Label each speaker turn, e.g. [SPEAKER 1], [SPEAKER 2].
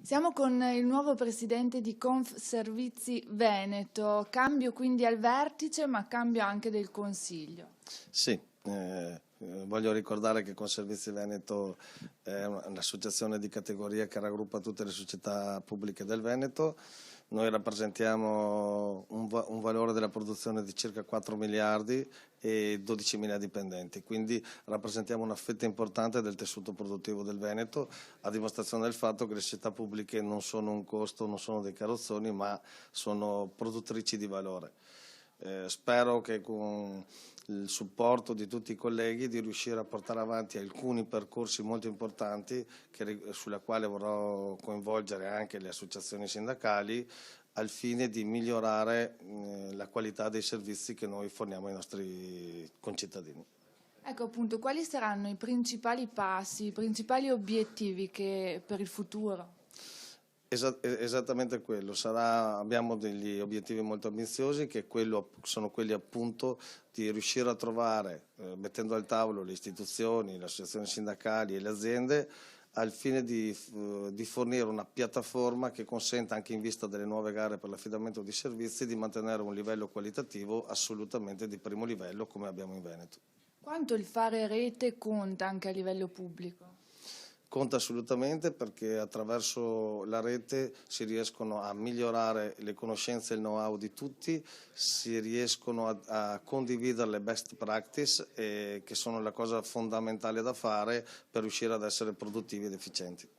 [SPEAKER 1] Siamo con il nuovo presidente di Confservizi Veneto, cambio quindi al vertice ma cambio anche del consiglio.
[SPEAKER 2] Sì, voglio ricordare che Confservizi Veneto è un'associazione di categoria che raggruppa tutte le società pubbliche del Veneto. Noi rappresentiamo un valore della produzione di circa 4 miliardi e 12.000 dipendenti, quindi rappresentiamo una fetta importante del tessuto produttivo del Veneto, a dimostrazione del fatto che le società pubbliche non sono un costo, non sono dei carrozzoni, ma sono produttrici di valore. Spero che con il supporto di tutti i colleghi di riuscire a portare avanti alcuni percorsi molto importanti sulla quale vorrò coinvolgere anche le associazioni sindacali al fine di migliorare la qualità dei servizi che noi forniamo ai nostri concittadini.
[SPEAKER 1] Ecco appunto, quali saranno i principali passi, i principali obiettivi per il futuro?
[SPEAKER 2] Esattamente quello, abbiamo degli obiettivi molto ambiziosi che sono quelli appunto di riuscire a trovare, mettendo al tavolo le istituzioni, le associazioni sindacali e le aziende, al fine di fornire una piattaforma che consenta, anche in vista delle nuove gare per l'affidamento di servizi, di mantenere un livello qualitativo assolutamente di primo livello come abbiamo in Veneto.
[SPEAKER 1] Quanto il fare rete conta anche a livello pubblico?
[SPEAKER 2] Conta assolutamente perché attraverso la rete si riescono a migliorare le conoscenze e il know-how di tutti, si riescono a condividere le best practice che sono la cosa fondamentale da fare per riuscire ad essere produttivi ed efficienti.